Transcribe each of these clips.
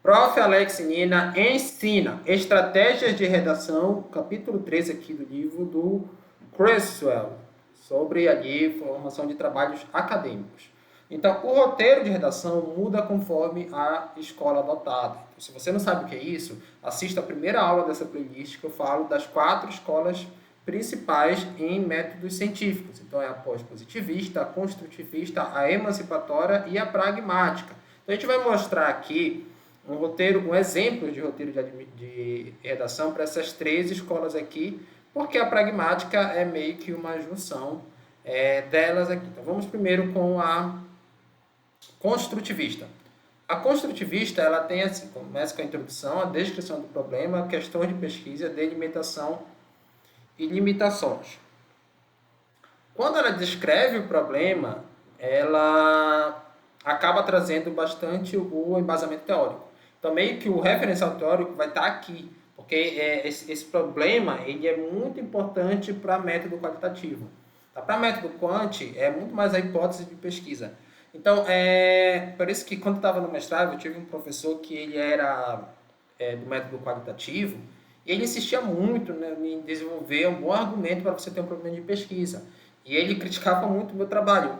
Prof. Alex Nina ensina estratégias de redação, capítulo 13 aqui do livro do Creswell, sobre ali formação de trabalhos acadêmicos. Então, o roteiro de redação muda conforme a escola adotada. Então, se você não sabe o que é isso, assista a primeira aula dessa playlist que eu falo das 4 escolas principais em métodos científicos. Então, é a pós-positivista, a construtivista, a emancipatória e a pragmática. Então, a gente vai mostrar aqui um exemplo de roteiro de redação para essas 3 escolas aqui, porque a pragmática é meio que uma junção delas aqui. Então, vamos primeiro com a construtivista. A construtivista, ela tem assim, começa com a introdução, a descrição do problema, questões de pesquisa, delimitação e limitações. Quando ela descreve o problema, ela acaba trazendo bastante o embasamento teórico. Então, meio que o referencial teórico vai estar aqui, porque esse problema ele é muito importante para método qualitativo. Tá? Para método quant, é muito mais a hipótese de pesquisa. Então, por isso que quando eu estava no mestrado, eu tive um professor que ele era do método qualitativo, e ele insistia muito, né, em desenvolver um bom argumento para você ter um problema de pesquisa. E ele criticava muito o meu trabalho,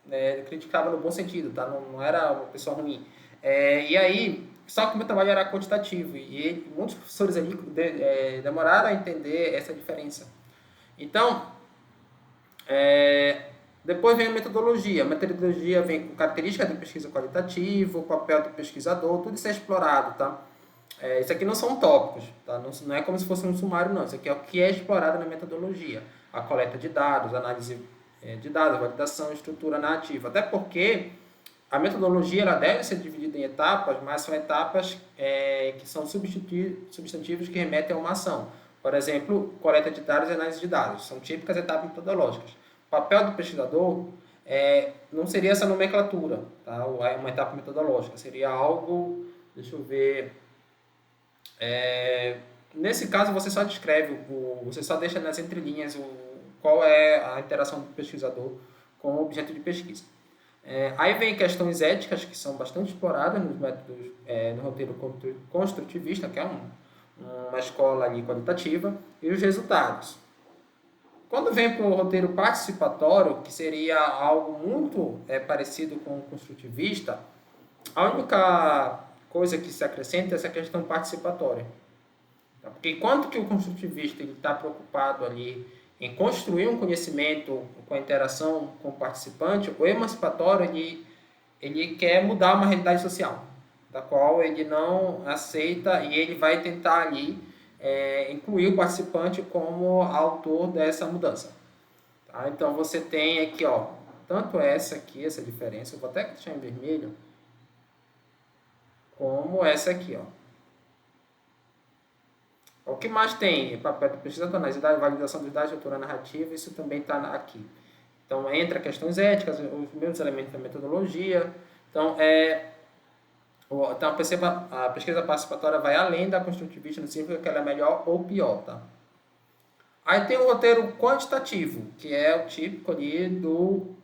né? Ele criticava no bom sentido, tá? Não era uma pessoa ruim. E aí, só que o meu trabalho era quantitativo, e muitos professores ali demoraram a entender essa diferença. Então, depois vem a metodologia. A metodologia vem com características de pesquisa qualitativa, o papel do pesquisador, tudo isso é explorado, tá? Isso aqui não são tópicos, tá? Não é como se fosse um sumário, não. Isso aqui é o que é explorado na metodologia. A coleta de dados, análise de dados, validação, estrutura narrativa. Até porque a metodologia ela deve ser dividida em etapas, mas são etapas que são substantivos que remetem a uma ação. Por exemplo, coleta de dados e análise de dados. São típicas etapas metodológicas. O papel do pesquisador não seria essa nomenclatura, tá? Uma etapa metodológica. Seria algo, deixa eu ver... nesse caso, você só descreve, você só deixa nas entrelinhas qual é a interação do pesquisador com o objeto de pesquisa. Aí vem questões éticas, que são bastante exploradas nos métodos, no roteiro construtivista, que é uma escola ali qualitativa, e os resultados. Quando vem para o roteiro participatório, que seria algo muito parecido com o construtivista, a única coisa que se acrescenta é essa questão participatória. Porque enquanto que o construtivista está preocupado ali em construir um conhecimento com a interação com o participante, o emancipatório ele quer mudar uma realidade social, da qual ele não aceita, e ele vai tentar ali incluir o participante como autor dessa mudança. Tá? Então você tem aqui, ó, tanto essa aqui, essa diferença, eu vou até deixar em vermelho, como essa aqui, ó. O que mais tem? Papel de pesquisador, análise de dados, validação dos dados, estrutura narrativa, isso também está aqui. Então, entra questões éticas, os mesmos elementos da metodologia. Então, a pesquisa participatória vai além da construtivista, não significa que ela é melhor ou pior, tá? Aí tem o roteiro quantitativo, que é o típico ali do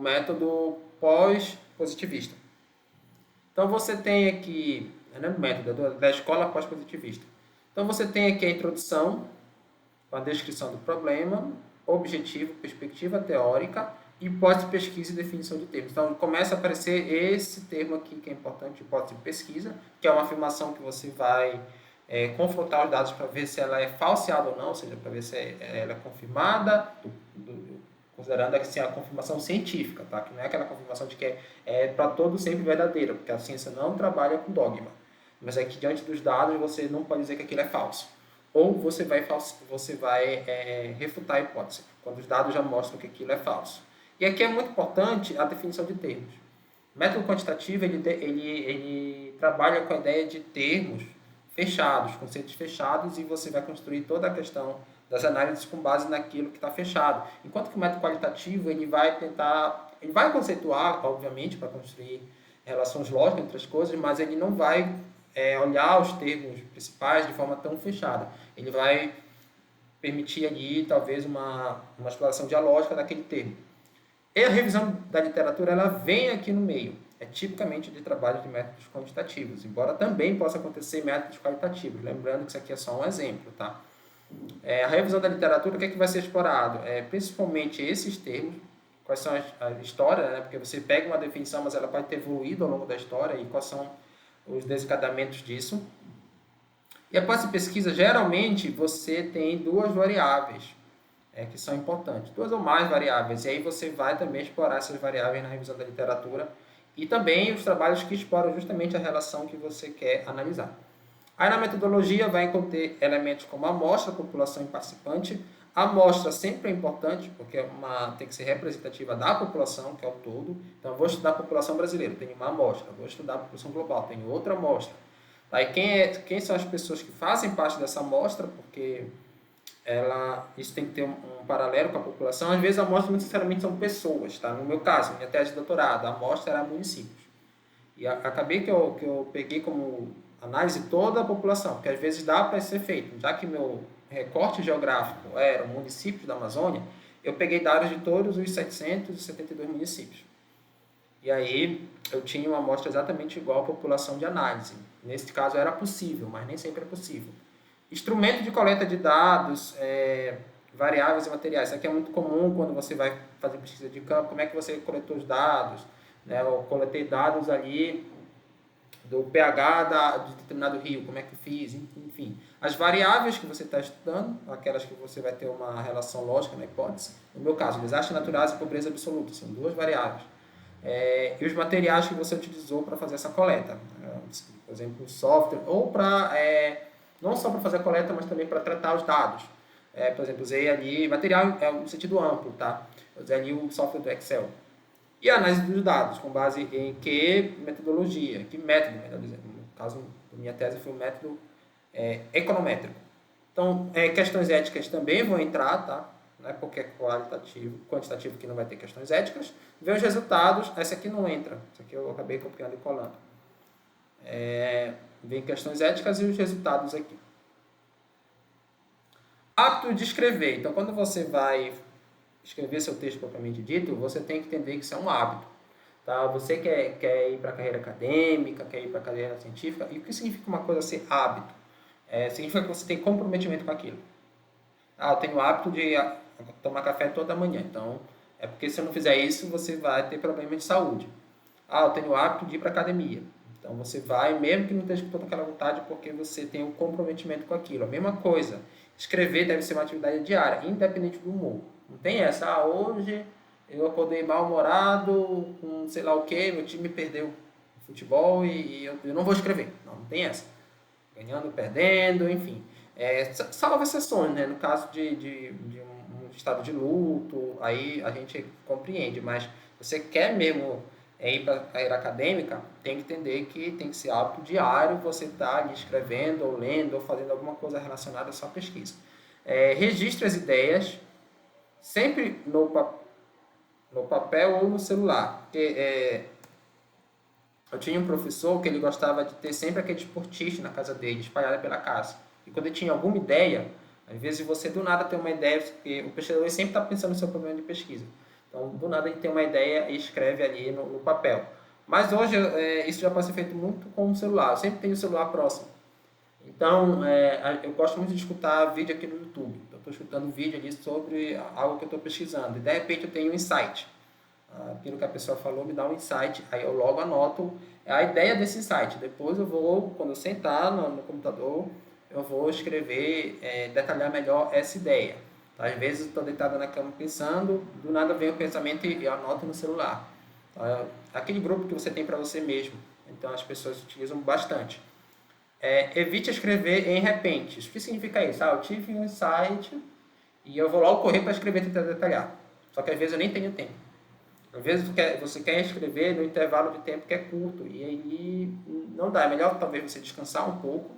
método pós-positivista. Então, você tem aqui, o método da escola pós-positivista. Então, você tem aqui a introdução, com a descrição do problema, objetivo, perspectiva teórica, hipótese de pesquisa e definição de termos. Então, começa a aparecer esse termo aqui, que é importante, hipótese de pesquisa, que é uma afirmação que você vai confrontar os dados para ver se ela é falseada ou não, ou seja, para ver se ela é confirmada, considerando assim, a confirmação científica, tá? Que não é aquela confirmação de que é para todo sempre verdadeira, porque a ciência não trabalha com dogma. Mas é que diante dos dados você não pode dizer que aquilo é falso. Ou você vai refutar a hipótese, quando os dados já mostram que aquilo é falso. E aqui é muito importante a definição de termos. O método quantitativo ele trabalha com a ideia de termos fechados, conceitos fechados, e você vai construir toda a questão das análises com base naquilo que está fechado. Enquanto que o método qualitativo ele vai conceituar, obviamente, para construir relações lógicas entre as coisas, mas ele não vai olhar os termos principais de forma tão fechada. Ele vai permitir ali, talvez, uma exploração dialógica daquele termo. E a revisão da literatura ela vem aqui no meio. é tipicamente de trabalho de métodos quantitativos, embora também possa acontecer em métodos qualitativos, lembrando que isso aqui é só um exemplo, tá? A revisão da literatura, o que é que vai ser explorado? Principalmente esses termos, quais são a história, né? Porque você pega uma definição, mas ela pode ter evoluído ao longo da história, e quais são os desencadeamentos disso. E após a pesquisa, geralmente você tem duas variáveis que são importantes, duas ou mais variáveis, e aí você vai também explorar essas variáveis na revisão da literatura e também os trabalhos que exploram justamente a relação que você quer analisar. Aí na metodologia vai conter elementos como amostra, população e participante. A amostra sempre é importante, porque tem que ser representativa da população, que é o todo. Então, eu vou estudar a população brasileira, tenho uma amostra. Vou estudar a população global, tenho outra amostra. Aí, quem são as pessoas que fazem parte dessa amostra, porque isso tem que ter um paralelo com a população. Às vezes, a amostra não necessariamente são pessoas. Tá? No meu caso, minha tese de doutorado, a amostra era municípios. E acabei que eu peguei como análise toda a população, porque às vezes dá para ser feito. Já que meu recorte geográfico era municípios da Amazônia, eu peguei dados de todos os 772 municípios. E aí eu tinha uma amostra exatamente igual à população de análise. Nesse caso era possível, mas nem sempre é possível. Instrumento de coleta de dados, variáveis e materiais. Isso aqui é muito comum quando você vai fazer pesquisa de campo. Como é que você coletou os dados? Eu coletei dados ali do pH de determinado rio, como é que eu fiz, enfim. As variáveis que você está estudando, aquelas que você vai ter uma relação lógica na hipótese. No meu caso, desastres naturais e pobreza absoluta, são duas variáveis. E os materiais que você utilizou para fazer essa coleta. Por exemplo, software, ou para, não só para fazer a coleta, mas também para tratar os dados. Por exemplo, usei ali, material no sentido amplo, tá? Eu usei ali o software do Excel. E a análise dos dados, com base em que metodologia, que método, melhor dizendo. No caso, da minha tese foi um método econométrico. Então, questões éticas também vão entrar, tá? Não é porque é quantitativo que não vai ter questões éticas. Ver os resultados, essa aqui não entra. Essa aqui eu acabei copiando e colando. Vem questões éticas e os resultados aqui. Hábito de escrever. Então, quando você vai escrever seu texto propriamente dito, você tem que entender que isso é um hábito. Tá? Você quer ir para a carreira acadêmica, quer ir para a carreira científica, e o que significa uma coisa ser hábito? Significa que você tem comprometimento com aquilo. Eu tenho o hábito de tomar café toda manhã, então é porque se eu não fizer isso, você vai ter problema de saúde. Eu tenho o hábito de ir para a academia. Então você vai, mesmo que não esteja com toda aquela vontade, porque você tem um comprometimento com aquilo. A mesma coisa, escrever deve ser uma atividade diária, independente do humor. Não tem essa, hoje eu acordei mal-humorado, com sei lá o que, meu time perdeu o futebol e eu não vou escrever. Não tem essa. Ganhando, perdendo, enfim. Salvo exceções, né? No caso de um estado de luto, aí a gente compreende, mas você quer mesmo ir para a carreira acadêmica, tem que entender que tem que ser hábito diário, você está ali escrevendo, ou lendo, ou fazendo alguma coisa relacionada à sua pesquisa. Registre as ideias, sempre no papel ou no celular. Porque, eu tinha um professor que ele gostava de ter sempre aquele esportista na casa dele, espalhado pela casa. E quando ele tinha alguma ideia, às vezes você do nada tem uma ideia, porque o pesquisador sempre está pensando no seu problema de pesquisa. Então, do nada ele tem uma ideia e escreve ali no papel. Mas hoje isso já pode ser feito muito com o celular. Eu sempre tenho o celular próximo. Então, eu gosto muito de escutar vídeo aqui no YouTube. Eu estou escutando vídeo ali sobre algo que eu estou pesquisando. E de repente eu tenho um insight. Aquilo que a pessoa falou me dá um insight. Aí eu logo anoto a ideia desse insight. Depois eu vou, quando eu sentar no computador, eu vou escrever, detalhar melhor essa ideia. Às vezes eu estou deitado na cama pensando, do nada vem o pensamento e eu anoto no celular. Aquele grupo que você tem para você mesmo. Então as pessoas utilizam bastante. Evite escrever em repente. O que significa isso? Eu tive um insight e eu vou logo correr para escrever e tentar detalhar. Só que às vezes eu nem tenho tempo. Às vezes você quer escrever no intervalo de tempo que é curto e aí não dá. É melhor talvez você descansar um pouco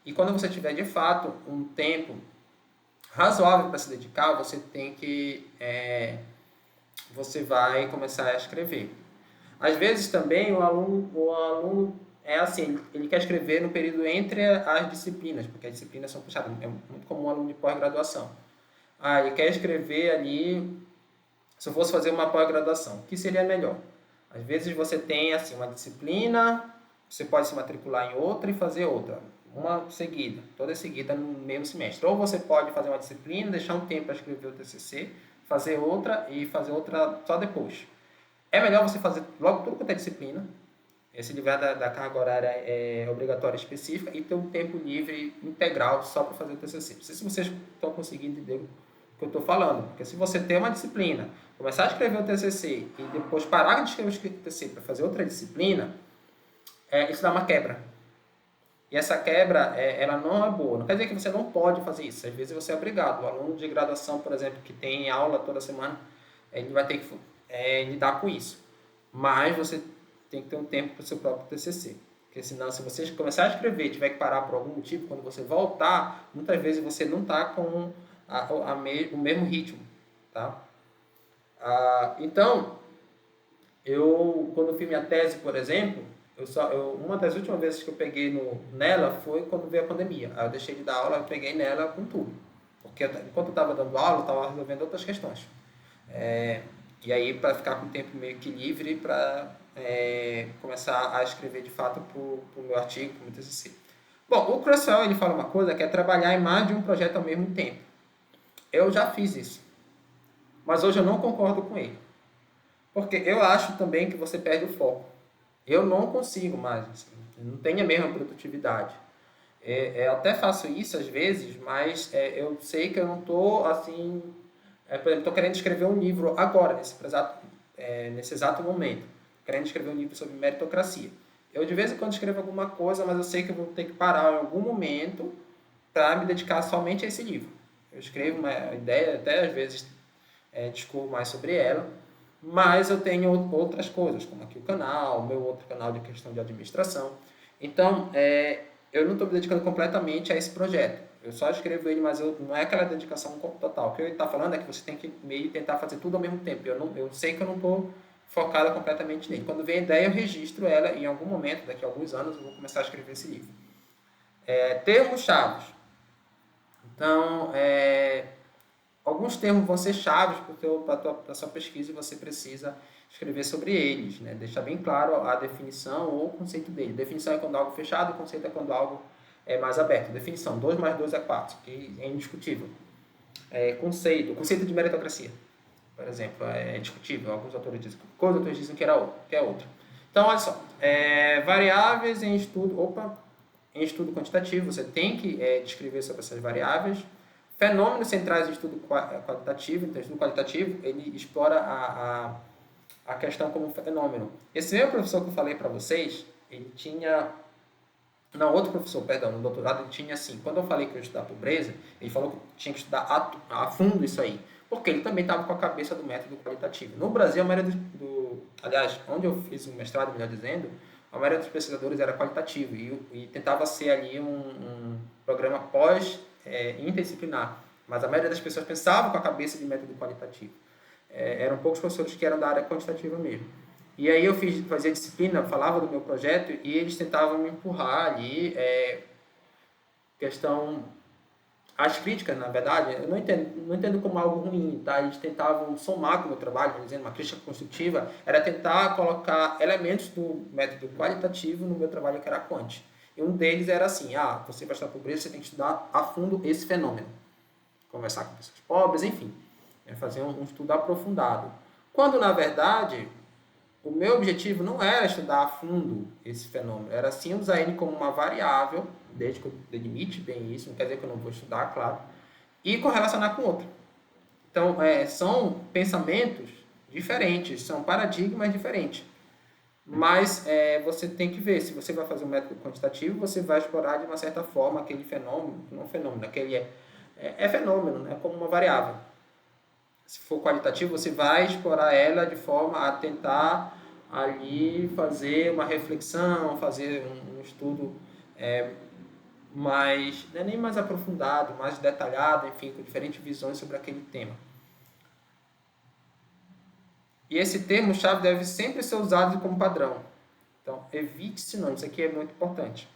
e quando você tiver de fato um tempo razoável para se dedicar, você vai começar a escrever. Às vezes também o aluno é assim, ele quer escrever no período entre as disciplinas, porque as disciplinas são puxadas, é muito comum um aluno de pós-graduação. Ele quer escrever ali, se eu fosse fazer uma pós-graduação, o que seria melhor? Às vezes você tem assim, uma disciplina, você pode se matricular em outra e fazer outra, uma seguida, toda seguida no mesmo semestre. Ou você pode fazer uma disciplina, deixar um tempo para escrever o TCC, fazer outra e fazer outra só depois. É melhor você fazer logo tudo quanto é disciplina, se livrar da carga horária obrigatória específica e ter um tempo livre integral só para fazer o TCC. Não sei se vocês estão conseguindo entender o que eu estou falando, porque se você tem uma disciplina, começar a escrever o TCC e depois parar de escrever o TCC para fazer outra disciplina, isso dá uma quebra. E essa quebra, ela não é boa. Não quer dizer que você não pode fazer isso. Às vezes você é obrigado. O aluno de graduação, por exemplo, que tem aula toda semana, ele vai ter que lidar com isso. Mas você tem que ter um tempo para o seu próprio TCC. Porque senão, se você começar a escrever e tiver que parar por algum motivo, quando você voltar, muitas vezes você não está com o mesmo ritmo. Tá? Então, quando eu fiz minha tese, por exemplo, uma das últimas vezes que eu peguei nela foi quando veio a pandemia. Aí eu deixei de dar aula, eu peguei nela com tudo. Porque enquanto eu estava dando aula, eu estava resolvendo outras questões. E aí, para ficar com o tempo meio que livre para começar a escrever de fato para o meu artigo, para o meu TCC. Bom, o Crusoe, ele fala uma coisa que é trabalhar em mais de um projeto ao mesmo tempo. Eu já fiz isso, mas hoje eu não concordo com ele. Porque eu acho também que você perde o foco. Eu não consigo mais, assim, não tenho a mesma produtividade. Eu até faço isso às vezes, mas eu sei que eu não estou assim... por exemplo, estou querendo escrever um livro agora, nesse exato momento. Querendo escrever um livro sobre meritocracia. Eu de vez em quando escrevo alguma coisa, mas eu sei que eu vou ter que parar em algum momento para me dedicar somente a esse livro. Eu escrevo uma ideia, até às vezes discorro mais sobre ela, mas eu tenho outras coisas, como aqui o canal, o meu outro canal de questão de administração. Então, eu não estou me dedicando completamente a esse projeto. Eu só escrevo ele, mas não é aquela dedicação total. O que ele está falando é que você tem que meio tentar fazer tudo ao mesmo tempo. Eu sei que eu não estou focada completamente nele. Quando vem a ideia, eu registro ela em algum momento, daqui a alguns anos, eu vou começar a escrever esse livro. Termos-chave. Então, alguns termos vão ser chaves para a sua pesquisa e você precisa escrever sobre eles, né? Deixar bem claro a definição ou o conceito dele. Definição é quando algo fechado, o conceito é quando algo é mais aberto. Definição, 2 mais 2 é 4, que é indiscutível. Conceito de meritocracia, por exemplo, é discutível. Alguns autores dizem que é outro. Então, olha só, variáveis em estudo quantitativo, você tem que descrever sobre essas variáveis. Fenômenos centrais de estudo qualitativo. Então, estudo qualitativo, ele explora a questão como um fenômeno. Esse mesmo professor que eu falei para vocês, ele tinha... Não, outro professor, perdão, no doutorado, ele tinha assim, quando eu falei que eu ia estudar pobreza, ele falou que tinha que estudar a fundo isso aí, porque ele também estava com a cabeça do método qualitativo. No Brasil, a maioria aliás, onde eu fiz o mestrado, melhor dizendo, a maioria dos pesquisadores era qualitativo e tentava ser ali um programa interdisciplinar, mas a maioria das pessoas pensava com a cabeça de método qualitativo. Eram poucos professores que eram da área quantitativa mesmo. E aí eu fazia disciplina, falava do meu projeto e eles tentavam me empurrar ali, as críticas, na verdade, eu não entendo como algo ruim, tá? Eles tentavam somar com o meu trabalho, dizendo uma crítica construtiva, era tentar colocar elementos do método qualitativo no meu trabalho que era quant. E um deles era assim, você vai estudar pobreza, você tem que estudar a fundo esse fenômeno. Conversar com pessoas pobres, enfim, fazer um estudo aprofundado. Quando, na verdade, o meu objetivo não era estudar a fundo esse fenômeno, era sim usar ele como uma variável, desde que eu delimite bem isso, não quer dizer que eu não vou estudar, claro, e correlacionar com outro. Então, são pensamentos diferentes, são paradigmas diferentes. Mas você tem que ver, se você vai fazer um método quantitativo, você vai explorar de uma certa forma aquele fenômeno, não fenômeno, aquele fenômeno, né, como uma variável. Se for qualitativo, você vai explorar ela de forma a tentar ali fazer uma reflexão, fazer um estudo mais, não é nem mais aprofundado, mais detalhado, enfim, com diferentes visões sobre aquele tema. E esse termo-chave deve sempre ser usado como padrão. Então, evite sinônimos, isso aqui é muito importante.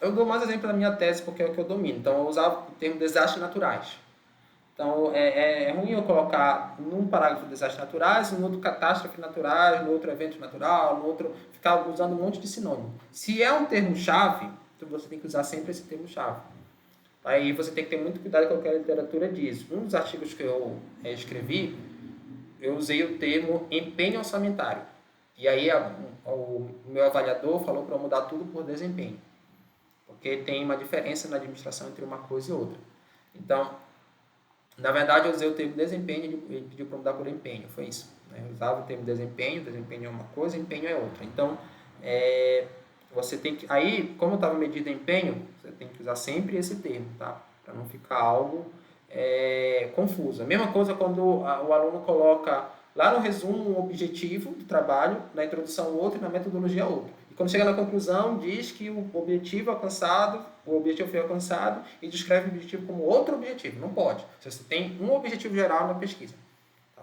Eu dou mais exemplo da minha tese porque é o que eu domino. Então, eu usava o termo desastres naturais. Então, é ruim eu colocar num parágrafo desastres naturais, no outro catástrofe naturais, no outro evento natural, no outro ficar usando um monte de sinônimo. Se é um termo-chave, então você tem que usar sempre esse termo-chave. Aí você tem que ter muito cuidado com o que a literatura diz. Um dos artigos que eu escrevi, eu usei o termo empenho orçamentário. E aí o meu avaliador falou para eu mudar tudo por desempenho. Porque tem uma diferença na administração entre uma coisa e outra. Então, na verdade, eu usei o termo desempenho e ele pediu para mudar por empenho. Foi isso. Eu usava o termo desempenho é uma coisa, empenho é outra. Então, você tem que... Aí, como estava medido empenho, você tem que usar sempre esse termo, tá? Para não ficar algo confuso. A mesma coisa quando o aluno coloca lá no resumo um objetivo do trabalho, na introdução outro e na metodologia outro. E quando chega na conclusão, diz que o objetivo foi alcançado e descreve o objetivo como outro objetivo. Não pode. Você tem um objetivo geral na pesquisa.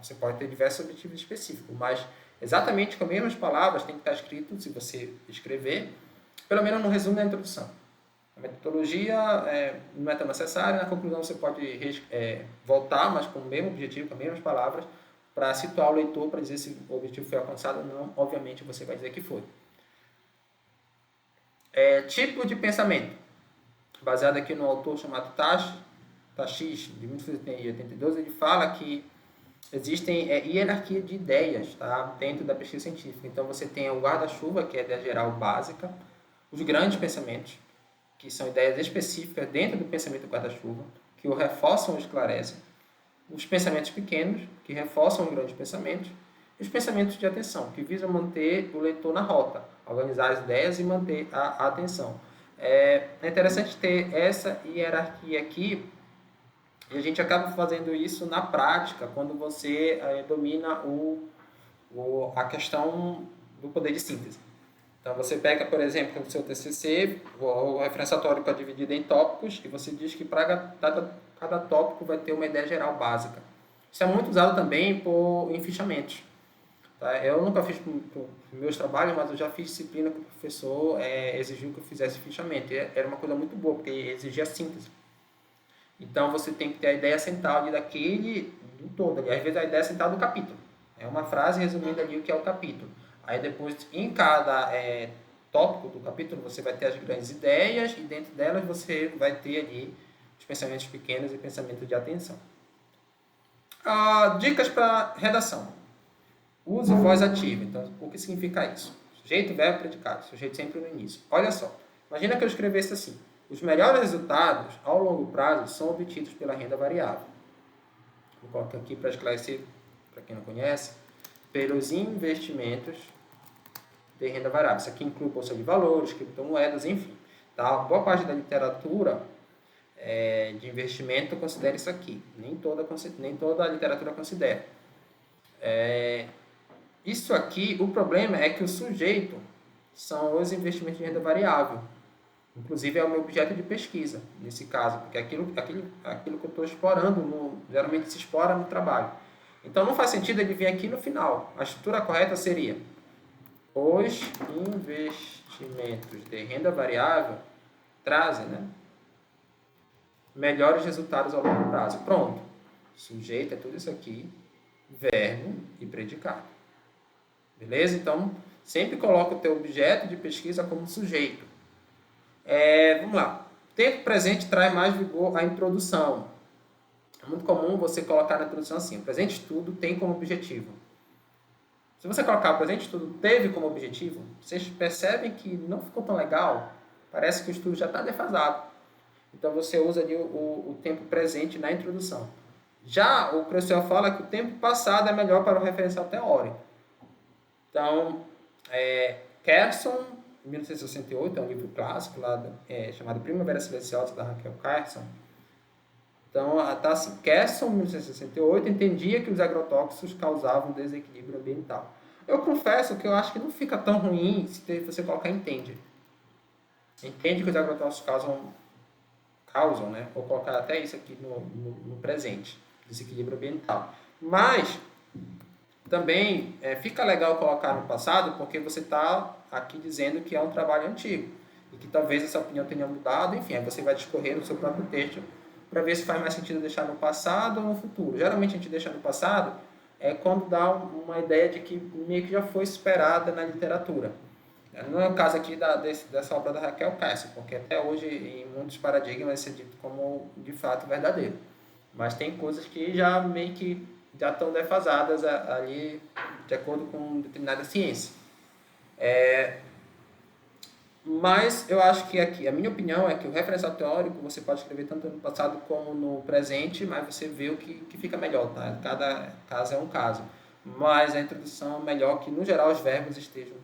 Você pode ter diversos objetivos específicos, mas exatamente com as mesmas palavras tem que estar escrito, se você escrever, pelo menos no resumo da introdução. A metodologia não é tão necessária, na conclusão você pode voltar, mas com o mesmo objetivo, com as mesmas palavras, para situar o leitor, para dizer se o objetivo foi alcançado ou não, obviamente você vai dizer que foi. Tipo de pensamento, baseado aqui no autor chamado Tachis, de 1982, ele fala que existem hierarquia de ideias, tá, dentro da pesquisa científica. Então você tem o guarda-chuva, que é a ideia geral básica, os grandes pensamentos, que são ideias específicas dentro do pensamento guarda-chuva, que o reforçam ou esclarecem, os pensamentos pequenos, que reforçam os grandes pensamentos, e os pensamentos de atenção, que visam manter o leitor na rota, organizar as ideias e manter a atenção. É interessante ter essa hierarquia aqui, e a gente acaba fazendo isso na prática, quando você domina a questão do poder de síntese. Então, você pega, por exemplo, o seu TCC, o referenciatório está dividido em tópicos, e você diz que para cada tópico vai ter uma ideia geral básica. Isso é muito usado também em fichamentos. Tá? Eu nunca fiz para meus trabalhos, mas eu já fiz disciplina que o professor exigiu que eu fizesse fichamento. E era uma coisa muito boa, porque exigia síntese. Então, você tem que ter a ideia central ali do todo. Ali. Às vezes, a ideia central do capítulo. É uma frase resumindo ali o que é o capítulo. Aí, depois, em cada tópico do capítulo, você vai ter as grandes ideias e, dentro delas, você vai ter ali os pensamentos pequenos e pensamentos de atenção. Dicas para redação. Use voz ativa. Então, o que significa isso? Sujeito, verbo, predicado. Sujeito sempre no início. Olha só. Imagina que eu escrevesse assim. Os melhores resultados, ao longo prazo, são obtidos pela renda variável. Vou colocar aqui para esclarecer, para quem não conhece, pelos investimentos de renda variável. Isso aqui inclui bolsa de valores, criptomoedas, enfim. Tá? Boa parte da literatura de investimento considera isso aqui. Nem toda a literatura considera. Isso aqui, o problema é que o sujeito são os investimentos de renda variável. Inclusive, é o meu objeto de pesquisa, nesse caso, porque aquilo que eu estou explorando, geralmente se explora no trabalho. Então, não faz sentido ele vir aqui no final. A estrutura correta seria: os investimentos de renda variável trazem melhores resultados ao longo prazo. Pronto. Sujeito é tudo isso aqui, verbo e predicado. Beleza? Então, sempre coloca o teu objeto de pesquisa como sujeito. Vamos lá. Tempo presente traz mais vigor à introdução. É muito comum você colocar na introdução assim: o presente estudo tem como objetivo. Se você colocar o presente estudo teve como objetivo, vocês percebem que não ficou tão legal. Parece que o estudo já está defasado. Então você usa ali o tempo presente na introdução. Já o professor fala que o tempo passado é melhor para o referencial teórico. Então, Carson, 1968, é um livro clássico lá, chamado Primavera Silenciosa, da Raquel Carson. Então, está assim: Carson, 1968, entendia que os agrotóxicos causavam desequilíbrio ambiental. Eu confesso que eu acho que não fica tão ruim se você colocar entende. Entende que os agrotóxicos causam, né? Vou colocar até isso aqui no presente, desequilíbrio ambiental. Mas também fica legal colocar no passado, porque você está aqui dizendo que é um trabalho antigo e que talvez essa opinião tenha mudado. Enfim, aí você vai discorrer no seu próprio texto para ver se faz mais sentido deixar no passado ou no futuro. Geralmente a gente deixa no passado quando dá uma ideia de que meio que já foi esperada na literatura. Não é o caso aqui dessa obra da Raquel Cassie, porque até hoje em muitos paradigmas é dito como de fato verdadeiro. Mas tem coisas que já meio que já estão defasadas ali de acordo com determinada ciência. Mas eu acho que aqui, a minha opinião é que o referencial teórico você pode escrever tanto no passado como no presente, mas você vê o que fica melhor, tá? Cada caso é um caso. Mas a introdução é melhor que, no geral, os verbos estejam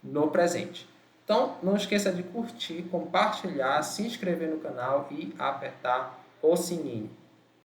no presente. Então, não esqueça de curtir, compartilhar, se inscrever no canal e apertar o sininho.